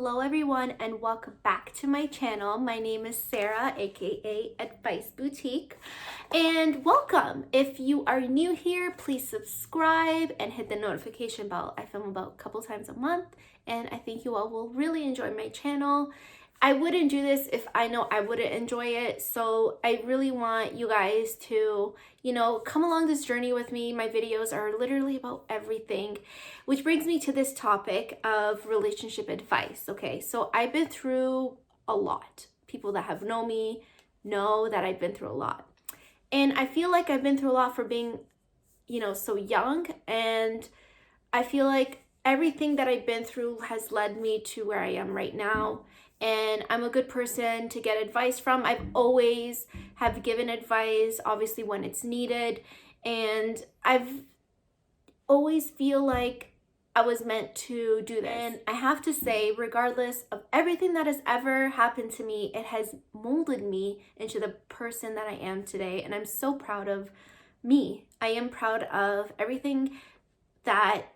Hello everyone and welcome back to my channel. My name is Sarah, aka Advice Boutique, and welcome. If you are new here, please subscribe and hit the notification bell. I film about a couple times a month and I think you all will really enjoy my channel. I wouldn't do this if I know I wouldn't enjoy it, so I really want you guys to, come along this journey with me. My videos are literally about everything, which brings me to this topic of relationship advice. Okay, so I've been through a lot. People that have known me know that I've been through a lot. And I feel like I've been through a lot for being, so young, and I feel like everything that I've been through has led me to where I am right now. And I'm a good person to get advice from. I've always have given advice, obviously when it's needed. And I've always feel like I was meant to do this. And I have to say, regardless of everything that has ever happened to me, it has molded me into the person that I am today. And I'm so proud of me. I am proud of everything that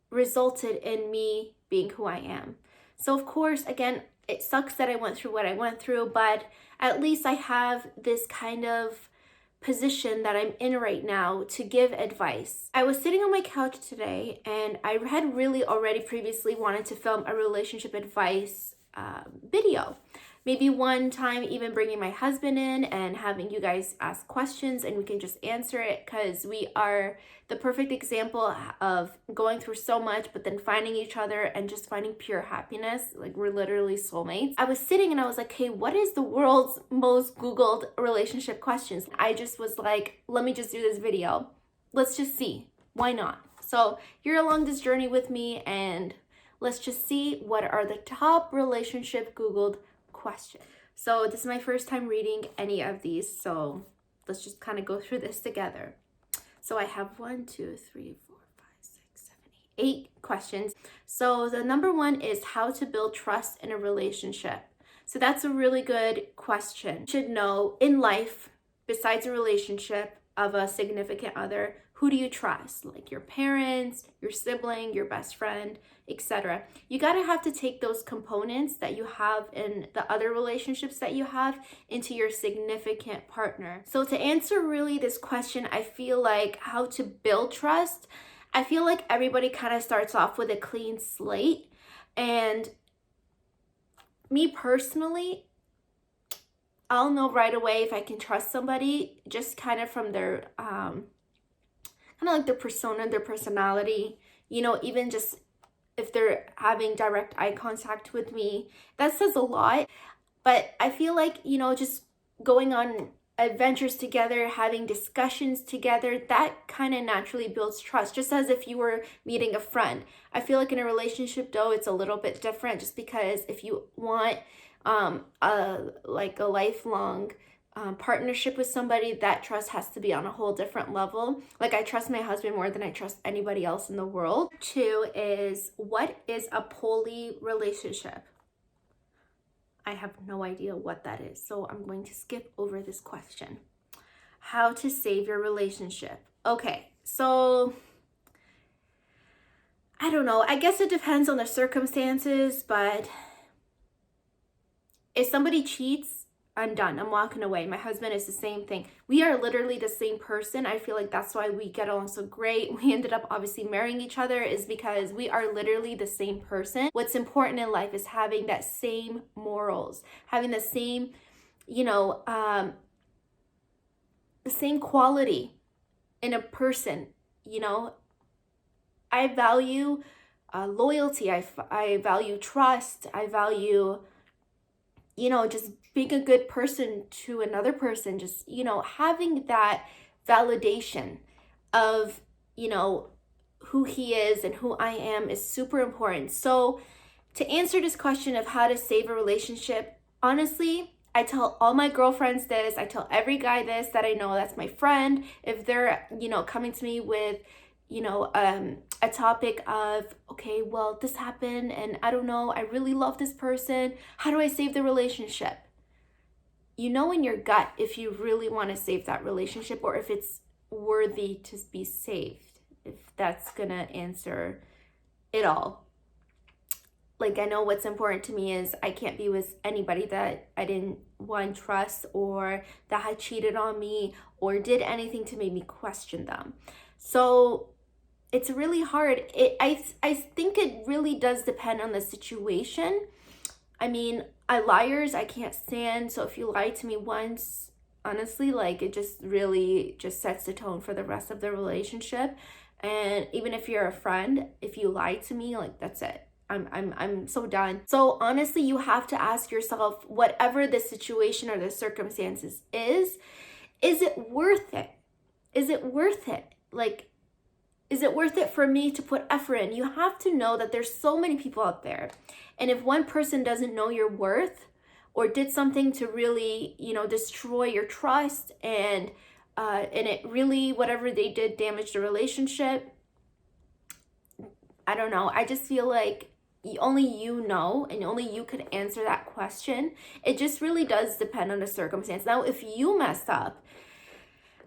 resulted in me being who I am. So of course, again, it sucks that I went through what I went through, but at least I have this kind of position that I'm in right now to give advice. I was sitting on my couch today and I had really already previously wanted to film a relationship advice video. Maybe one time even bringing my husband in and having you guys ask questions and we can just answer it, because we are the perfect example of going through so much but then finding each other and just finding pure happiness. Like, we're literally soulmates. I was sitting and I was like, hey, what is the world's most Googled relationship questions? I just was like, let me just do this video. Let's just see. Why not? So you're along this journey with me and let's just see what are the top relationship Googled question. So this is my first time reading any of these, so let's just kind of go through this together. So I have 1, 2, 3, 4, 5, 6, 7, 8 questions. So the number one is how to build trust in a relationship. So that's a really good question. You should know in life, besides a relationship of a significant other, who do you trust? Like your parents, your sibling, your best friend, etc. You gotta have to take those components that you have in the other relationships that you have into your significant partner. So to answer really this question, I feel like how to build trust, I feel like everybody kind of starts off with a clean slate. And me personally, I'll know right away if I can trust somebody just kind of from their like their persona, their personality, even just if they're having direct eye contact with me. That says a lot. But I feel like, just going on adventures together, having discussions together, that kind of naturally builds trust, just as if you were meeting a friend. I feel like in a relationship, though, it's a little bit different, just because if you want a lifelong partnership with somebody, that trust has to be on a whole different level. Like, I trust my husband more than I trust anybody else in the world. 2 is, what is a poly relationship? I have no idea what that is, so I'm going to skip over this question. How to save your relationship. Okay, so I don't know. I guess it depends on the circumstances, but if somebody cheats, I'm done. I'm walking away. My husband is the same thing. We are literally the same person. I feel like that's why we get along so great. We ended up obviously marrying each other, is because we are literally the same person. What's important in life is having that same morals, having the same, the same quality in a person. I value loyalty. I value trust. I value, just being a good person to another person, just, having that validation of, who he is and who I am is super important. So to answer this question of how to save a relationship, honestly, I tell all my girlfriends this, I tell every guy this that I know that's my friend. If they're, coming to me with, a topic of, okay, well, this happened and I don't know, I really love this person, how do I save the relationship? You know in your gut if you really want to save that relationship or if it's worthy to be saved, if that's gonna answer it all. Like, I know what's important to me is I can't be with anybody that I didn't, one, trust, or that had cheated on me or did anything to make me question them. So it's really hard. I think it really does depend on the situation. I mean, liars I can't stand. So if you lie to me once, honestly, like, it just really just sets the tone for the rest of the relationship. And even if you're a friend, if you lie to me, like, that's it. I'm so done. So honestly, you have to ask yourself, whatever the situation or the circumstances is it worth it? Is it worth it? Like, is it worth it for me to put effort in? You have to know that there's so many people out there. And if one person doesn't know your worth or did something to really, destroy your trust, and it really, whatever they did, damaged the relationship, I don't know. I just feel like only you know, and only you could answer that question. It just really does depend on the circumstance. Now, if you mess up,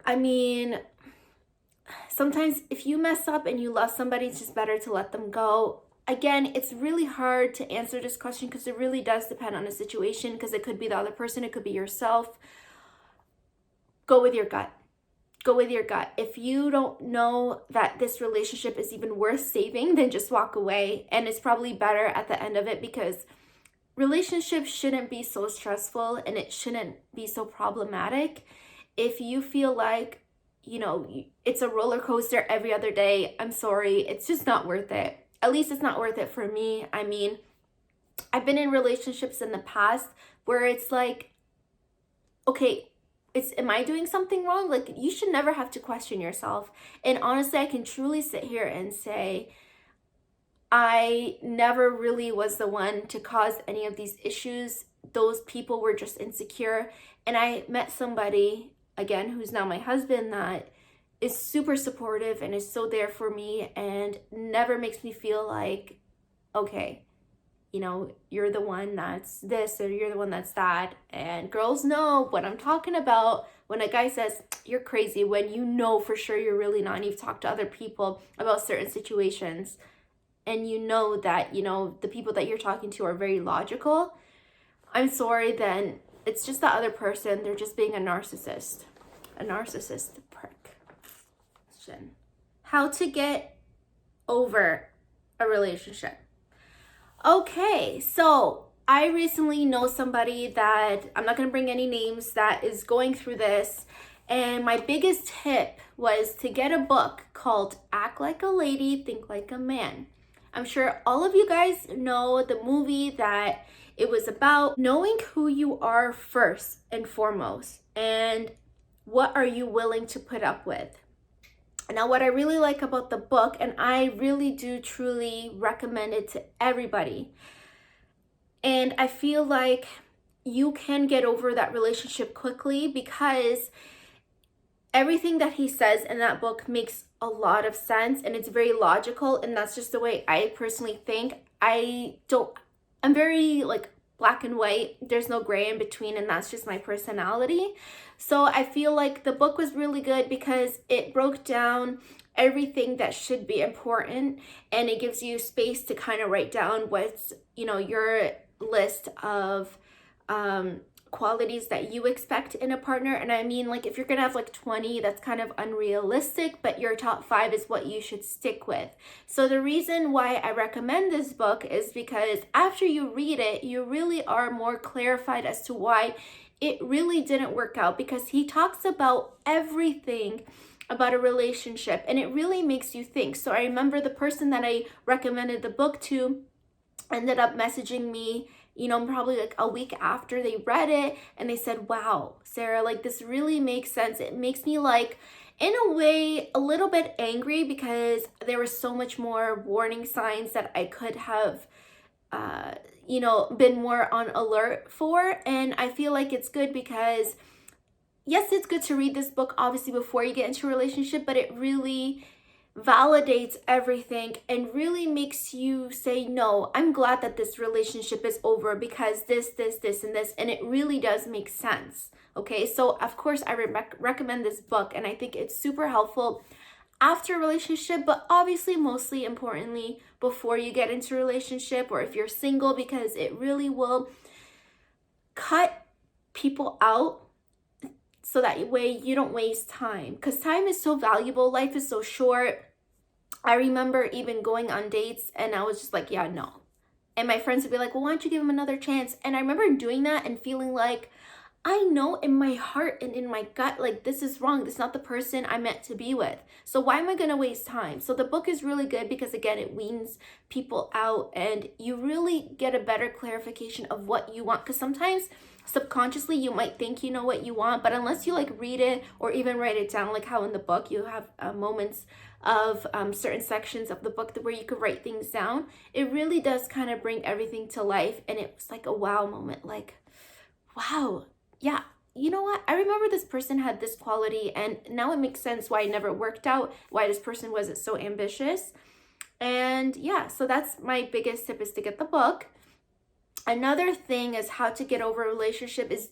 I mean, sometimes if you mess up and you love somebody, it's just better to let them go. Again, it's really hard to answer this question because it really does depend on the situation, because it could be the other person, it could be yourself. Go with your gut. Go with your gut. If you don't know that this relationship is even worth saving, then just walk away. And it's probably better at the end of it, because relationships shouldn't be so stressful and it shouldn't be so problematic. If you feel like, it's a roller coaster every other day, I'm sorry, it's just not worth it. At least it's not worth it for me. I mean, I've been in relationships in the past where it's like, okay, am I doing something wrong? Like, you should never have to question yourself. And honestly, I can truly sit here and say, I never really was the one to cause any of these issues. Those people were just insecure. And I met somebody, again, who's now my husband, that is super supportive and is so there for me and never makes me feel like, okay, you're the one that's this or you're the one that's that. And girls know what I'm talking about when a guy says you're crazy, when you know for sure you're really not, and you've talked to other people about certain situations and you know that, the people that you're talking to are very logical. I'm sorry, then it's just the other person. They're just being a narcissist prick. How to get over a relationship. Okay, so I recently know somebody that, I'm not going to bring any names, that is going through this. And my biggest tip was to get a book called Act Like a Lady, Think Like a Man. I'm sure all of you guys know the movie that it was about. Knowing who you are first and foremost, and what are you willing to put up with. Now, what I really like about the book, and I really do truly recommend it to everybody, and I feel like you can get over that relationship quickly, because everything that he says in that book makes a lot of sense and it's very logical, and that's just the way I personally think. I'm very like black and white. There's no gray in between, and that's just my personality. So I feel like the book was really good because it broke down everything that should be important, and it gives you space to kind of write down what's, your list of qualities that you expect in a partner. And I mean, like, if you're gonna have like 20, that's kind of unrealistic, but your top 5 is what you should stick with. So the reason why I recommend this book is because after you read it, you really are more clarified as to why it really didn't work out, because he talks about everything about a relationship and it really makes you think. So I remember the person that I recommended the book to ended up messaging me, probably like a week after they read it, and they said, wow, Sarah, like, this really makes sense. It makes me, like, in a way, a little bit angry, because there was so much more warning signs that I could have been more on alert for. And I feel like it's good because, yes, it's good to read this book obviously before you get into a relationship, but it really validates everything and really makes you say, no, I'm glad that this relationship is over because this, and this, and it really does make sense. Okay, so of course I recommend this book, and I think it's super helpful after a relationship, but obviously mostly importantly before you get into a relationship, or if you're single, because it really will cut people out so that way you don't waste time, because time is so valuable. Life is so short. I remember even going on dates and I was just like, yeah, no. And my friends would be like, well, why don't you give him another chance? And I remember doing that and feeling like, I know in my heart and in my gut, like, this is wrong. This is not the person I'm meant to be with. So why am I going to waste time? So the book is really good because, again, it weans people out and you really get a better clarification of what you want. Because sometimes subconsciously you might think you know what you want, but unless you like read it or even write it down, like how in the book you have moments of certain sections of the book where you could write things down, it really does kind of bring everything to life. And it was like a wow moment, like, wow, yeah, you know what? I remember this person had this quality, and now it makes sense why it never worked out, why this person wasn't so ambitious. And yeah, so that's my biggest tip, is to get the book. Another thing is how to get over a relationship is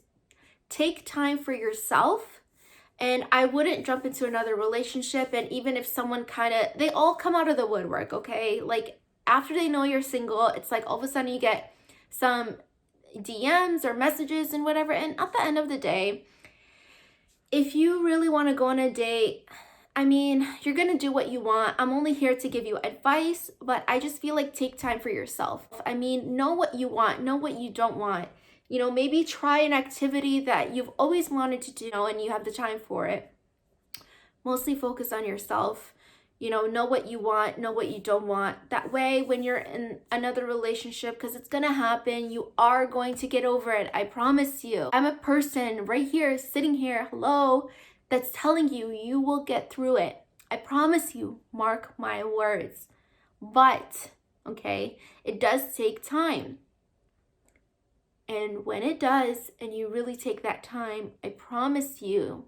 take time for yourself. And I wouldn't jump into another relationship. And even if someone they all come out of the woodwork, okay? Like after they know you're single, it's like all of a sudden you get some DMs or messages and whatever. And at the end of the day, if you really want to go on a date, I mean, you're going to do what you want. I'm only here to give you advice, but I just feel like take time for yourself. I mean, know what you want, know what you don't want. You know, maybe try an activity that you've always wanted to do and you have the time for it. Mostly focus on yourself. You know what you want, know what you don't want. That way, when you're in another relationship, because it's going to happen, you are going to get over it. I promise you. I'm a person right here, sitting here, hello, that's telling you you will get through it. I promise you, mark my words. But, okay, it does take time. And when it does, and you really take that time, I promise you,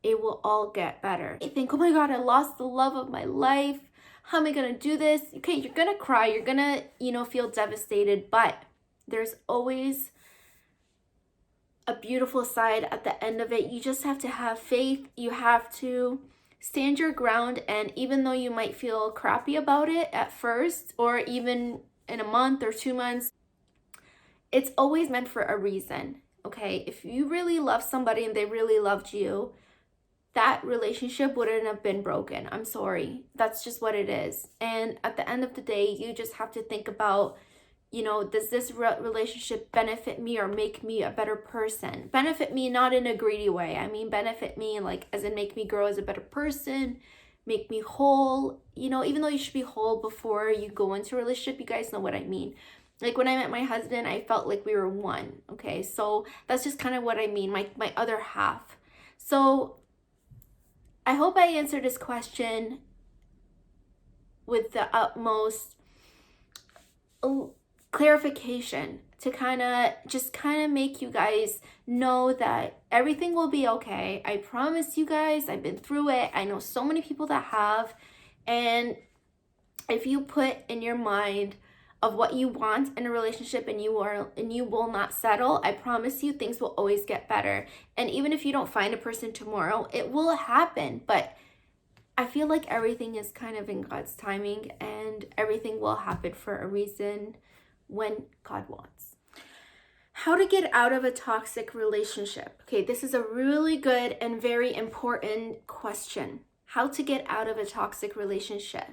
it will all get better. You think, oh my God, I lost the love of my life. How am I going to do this? Okay, you're going to cry. You're going to, feel devastated. But there's always a beautiful side at the end of it. You just have to have faith. You have to stand your ground. And even though you might feel crappy about it at first, or even in a month or 2 months, it's always meant for a reason. Okay, if you really love somebody and they really loved you, that relationship wouldn't have been broken. I'm sorry. That's just what it is. And at the end of the day, you just have to think about, does this relationship benefit me or make me a better person? Benefit me not in a greedy way. I mean, benefit me like as in make me grow as a better person, make me whole. Even though you should be whole before you go into a relationship, you guys know what I mean. Like when I met my husband, I felt like we were one. Okay, so that's just kind of what I mean, my other half. So I hope I answered this question with the utmost clarification to kind of make you guys know that everything will be okay. I promise you guys, I've been through it. I know so many people that have. And if you put in your mind of what you want in a relationship and you will not settle, I promise you things will always get better. And even if you don't find a person tomorrow, it will happen. But I feel like everything is kind of in God's timing and everything will happen for a reason when God wants. How to get out of a toxic relationship. Okay, this is a really good and very important question. How to get out of a toxic relationship.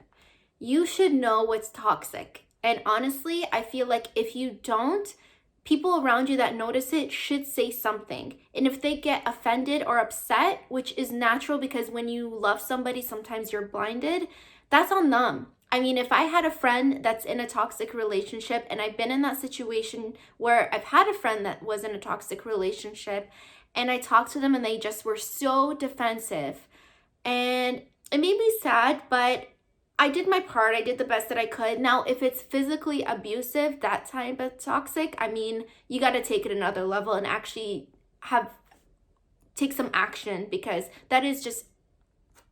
You should know what's toxic. And honestly, I feel like if you don't, people around you that notice it should say something. And if they get offended or upset, which is natural because when you love somebody, sometimes you're blinded, that's on them. I mean, if I had a friend that's in a toxic relationship, and I've been in that situation where I've had a friend that was in a toxic relationship, and I talked to them and they just were so defensive. And it made me sad, but I did my part. I did the best that I could. Now, if it's physically abusive, that type of toxic, I mean, you got to take it another level and actually take some action, because that is just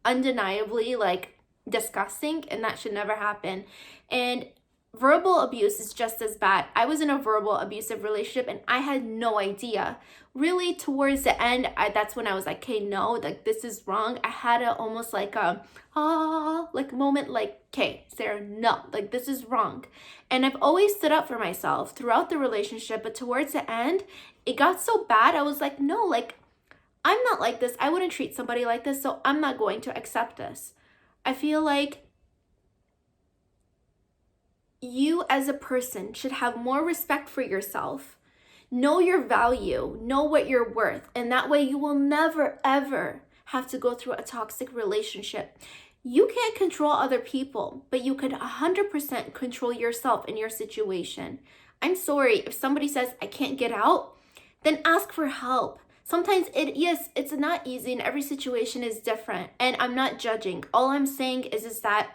undeniably like disgusting and that should never happen. And verbal abuse is just as bad. I was in a verbal abusive relationship and I had no idea. Really, towards the end, that's when I was like, okay, no, like this is wrong. I had a almost like a like moment, like, okay, Sarah, no, like this is wrong. And I've always stood up for myself throughout the relationship, but towards the end, it got so bad. I was like, no, like I'm not like this. I wouldn't treat somebody like this, so I'm not going to accept this. I feel like you as a person should have more respect for yourself. Know your value, know what you're worth, and that way you will never ever have to go through a toxic relationship. You can't control other people, but you could 100% control yourself in your situation. I'm sorry, if somebody says, I can't get out, then ask for help. Sometimes it's not easy and every situation is different. And I'm not judging. All I'm saying is that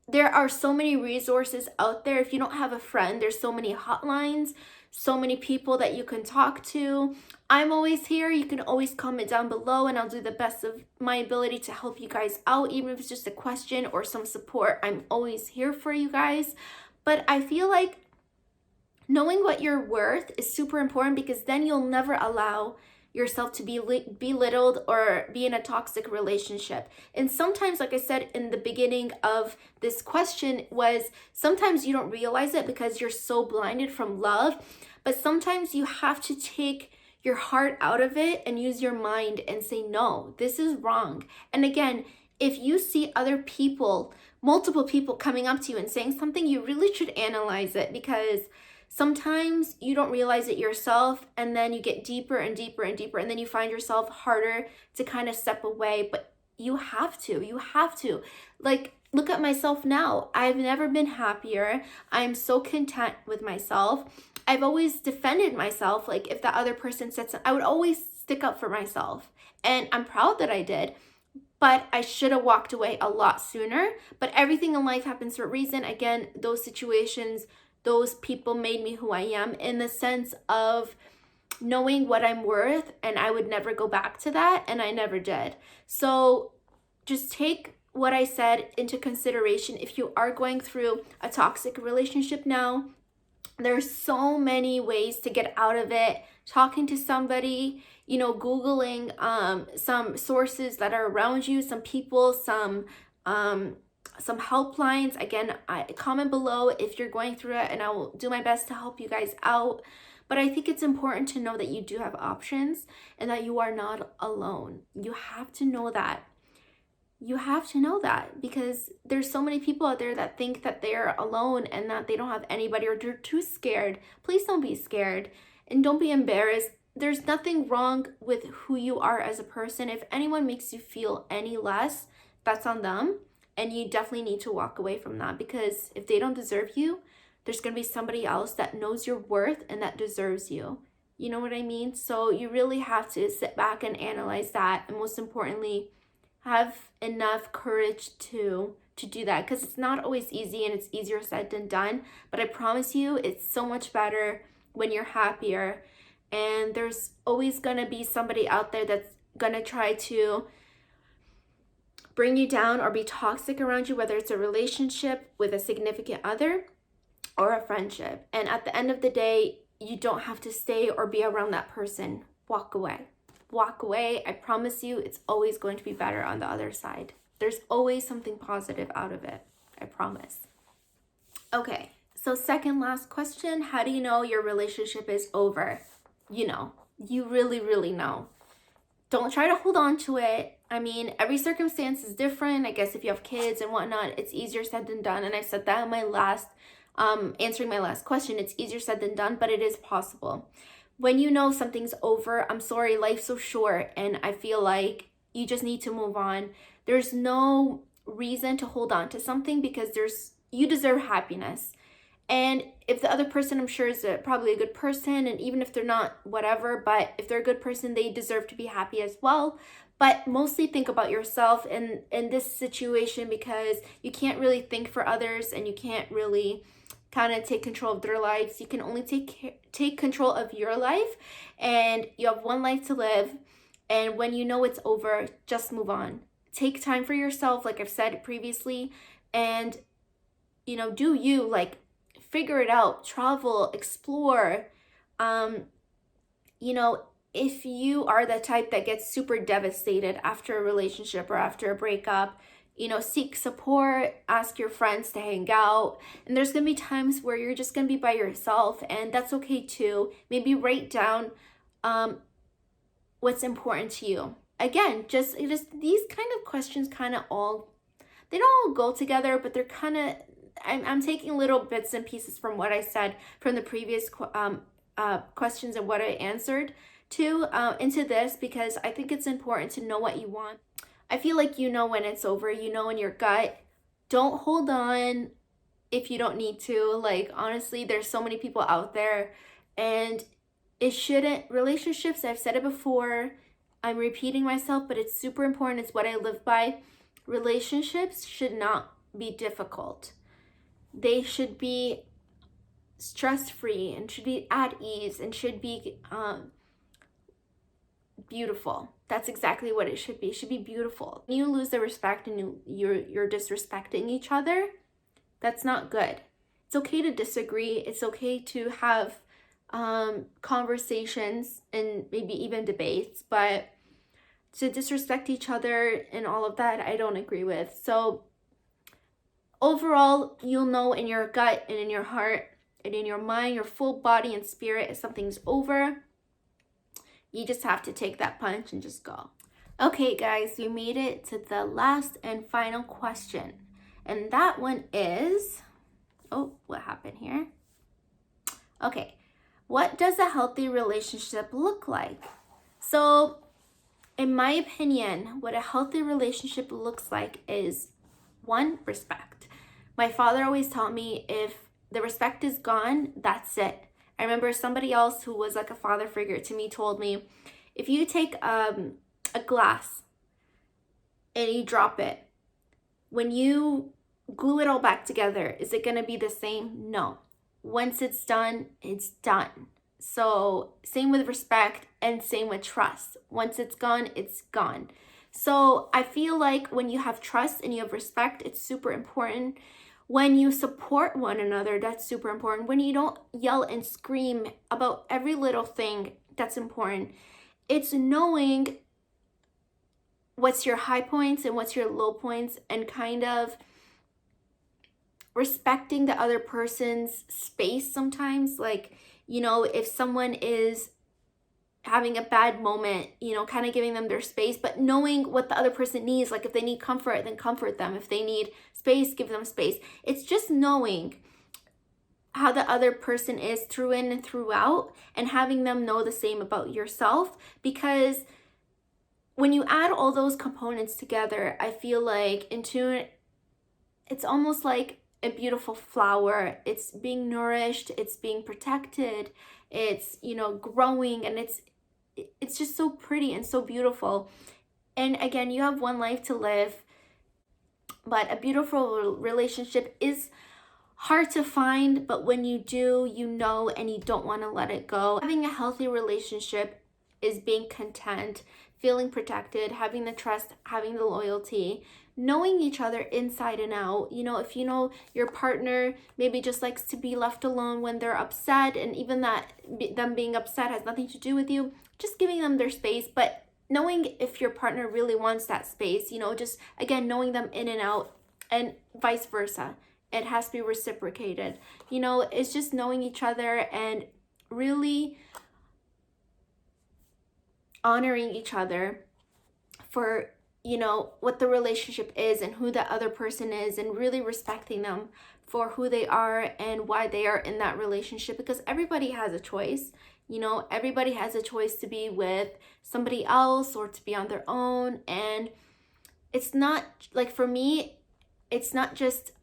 there are so many resources out there. If you don't have a friend, there's so many hotlines, so many people that you can talk to. I'm always here. You can always comment down below and I'll do the best of my ability to help you guys out. Even if it's just a question or some support, I'm always here for you guys. But I feel like knowing what you're worth is super important, because then you'll never allow yourself to be belittled or be in a toxic relationship. And sometimes, like I said in the beginning of this question, was sometimes you don't realize it because you're so blinded from love, but sometimes you have to take your heart out of it and use your mind and say, no, this is wrong. And again, if you see other people, multiple people coming up to you and saying something, you really should analyze it, because sometimes you don't realize it yourself, and then you get deeper and deeper and deeper, and then you find yourself harder to kind of step away. But you have to. Like, look at myself now. I've never been happier. I'm so content with myself. I've always defended myself. Like, if the other person said something, I would always stick up for myself. And I'm proud that I did. But I should have walked away a lot sooner. But everything in life happens for a reason. Again, those situations, those people made me who I am, in the sense of knowing what I'm worth, and I would never go back to that, and I never did. So just take what I said into consideration. If you are going through a toxic relationship now, there's so many ways to get out of it. Talking to somebody, Googling some sources that are around you, some people, some helplines. Again, comment below if you're going through it, and I will do my best to help you guys out. But I think it's important to know that you do have options and that you are not alone. You have to know that. You have to know that, because there's so many people out there that think that they're alone and that they don't have anybody, or they're too scared. Please don't be scared and don't be embarrassed. There's nothing wrong with who you are as a person. If anyone makes you feel any less, that's on them. And you definitely need to walk away from that, because if they don't deserve you, there's going to be somebody else that knows your worth and that deserves you. You know what I mean? So you really have to sit back and analyze that. And most importantly, have enough courage to do that, because it's not always easy and it's easier said than done. But I promise you, it's so much better when you're happier. And there's always going to be somebody out there that's going to try to bring you down or be toxic around you, whether it's a relationship with a significant other or a friendship. And at the end of the day, you don't have to stay or be around that person. Walk away. Walk away. I promise you, it's always going to be better on the other side. There's always something positive out of it. I promise. Okay, so second last question. How do you know your relationship is over? You really, really know. Don't try to hold on to it. I mean, every circumstance is different. I guess if you have kids and whatnot, it's easier said than done. And I said that in my last, answering my last question. It's easier said than done, but it is possible. When you know something's over, I'm sorry, life's so short, and I feel like you just need to move on. There's no reason to hold on to something, because you deserve happiness. And if the other person, I'm sure, is probably a good person, and even if they're not, whatever, but if they're a good person, they deserve to be happy as well. But mostly think about yourself in this situation, because you can't really think for others, and you can't really kind of take control of their lives. You can only take control of your life, and you have one life to live. And when you know it's over, just move on. Take time for yourself, like I've said previously, and do you, like, figure it out, travel, explore. If you are the type that gets super devastated after a relationship or after a breakup, seek support, ask your friends to hang out. And there's going to be times where you're just going to be by yourself, and that's okay too. Maybe write down what's important to you. Again, just these kind of questions kind of they don't all go together, but they're kind of, I'm taking little bits and pieces from what I said from the previous questions and what I answered to into this, because I think it's important to know what you want. I feel like when it's over, in your gut. Don't hold on if you don't need to. Like, honestly, there's so many people out there, and relationships, I've said it before, I'm repeating myself, but it's super important. It's what I live by. Relationships should not be difficult. They should be stress-free and should be at ease and should be beautiful. That's exactly what it should be. It should be beautiful. When you lose the respect and you're disrespecting each other, that's not good. It's okay to disagree. It's okay to have conversations and maybe even debates, but to disrespect each other and all of that, I don't agree with. So overall, you'll know in your gut and in your heart and in your mind, your full body and spirit, if something's over. You just have to take that punch and just go. Okay, guys, we made it to the last and final question. And that one is, what happened here? Okay, what does a healthy relationship look like? So, in my opinion, what a healthy relationship looks like is, 1, respect. My father always taught me, if the respect is gone, that's it. I remember somebody else who was like a father figure to me told me, if you take a glass and you drop it, when you glue it all back together, is it going to be the same? No. Once it's done, it's done. So same with respect and same with trust. Once it's gone, it's gone. So I feel like when you have trust and you have respect, it's super important. When you support one another, that's super important. When you don't yell and scream about every little thing, that's important. It's knowing what's your high points and what's your low points, and kind of respecting the other person's space sometimes. Like, if someone is having a bad moment, kind of giving them their space, but knowing what the other person needs. Like, if they need comfort, then comfort them. If they need space, give them space. It's just knowing how the other person is through in and throughout, and having them know the same about yourself. Because when you add all those components together, I feel like it's almost like a beautiful flower. It's being nourished, it's being protected, it's growing, and it's just so pretty and so beautiful. And again, you have one life to live, but a beautiful relationship is hard to find, but when you do, and you don't want to let it go. Having a healthy relationship is being content, feeling protected, having the trust, having the loyalty, knowing each other inside and out. If your partner maybe just likes to be left alone when they're upset, and even that them being upset has nothing to do with you, just giving them their space, but knowing if your partner really wants that space, just again, knowing them in and out, and vice versa. It has to be reciprocated. It's just knowing each other and really honoring each other for what the relationship is and who the other person is, and really respecting them for who they are and why they are in that relationship. Because everybody has a choice. Everybody has a choice to be with somebody else or to be on their own. And it's not, like, for me, it's not just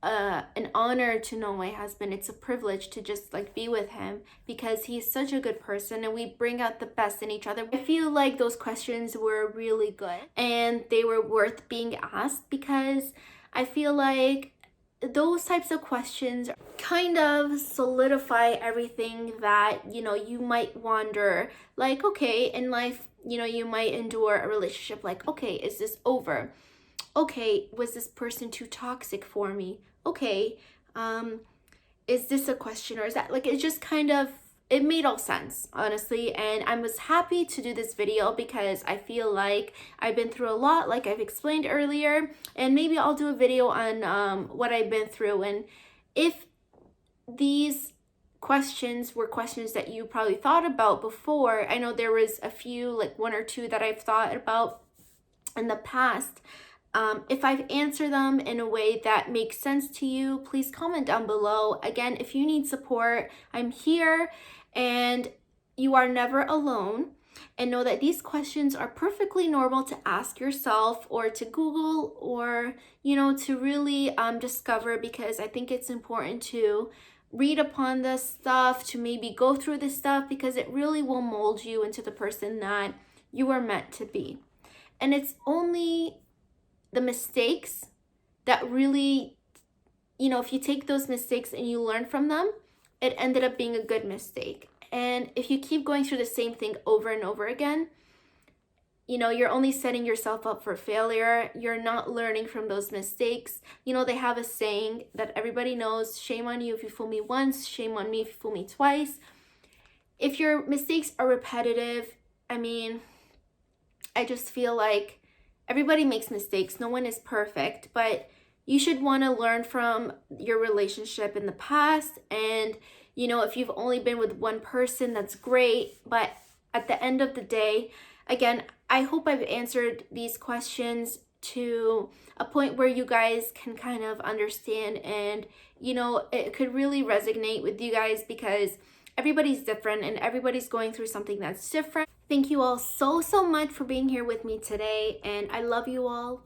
an honor to know my husband. It's a privilege to just be with him, because he's such a good person and we bring out the best in each other. I feel like those questions were really good and they were worth being asked, because I feel like those types of questions kind of solidify everything that you might wonder. Like, okay, in life, you might endure a relationship, like, okay, is this over? Okay, was this person too toxic for me? okay, is this a question or is that, like, it just kind of, it made all sense, honestly. And I was happy to do this video because I feel like I've been through a lot, like I've explained earlier, and maybe I'll do a video on what I've been through. And if these questions were questions that you probably thought about before, I know there was a few, like one or two that I've thought about in the past. If I've answered them in a way that makes sense to you, please comment down below. Again, if you need support, I'm here, and you are never alone. And know that these questions are perfectly normal to ask yourself or to Google, or, you know, to really discover, because I think it's important to read upon this stuff, to maybe go through this stuff, because it really will mold you into the person that you are meant to be. And it's only the mistakes that really, you know, if you take those mistakes and you learn from them, it ended up being a good mistake. And if you keep going through the same thing over and over again, you know, you're only setting yourself up for failure. You're not learning from those mistakes. You know, they have a saying that everybody knows: shame on you if you fool me once, shame on me if you fool me twice. If your mistakes are repetitive, I mean, I just feel like everybody makes mistakes. No one is perfect, but you should want to learn from your relationship in the past. And, you know, if you've only been with one person, that's great. But at the end of the day, again, I hope I've answered these questions to a point where you guys can kind of understand, and, you know, it could really resonate with you guys, because everybody's different and everybody's going through something that's different. Thank you all so much for being here with me today, and I love you all.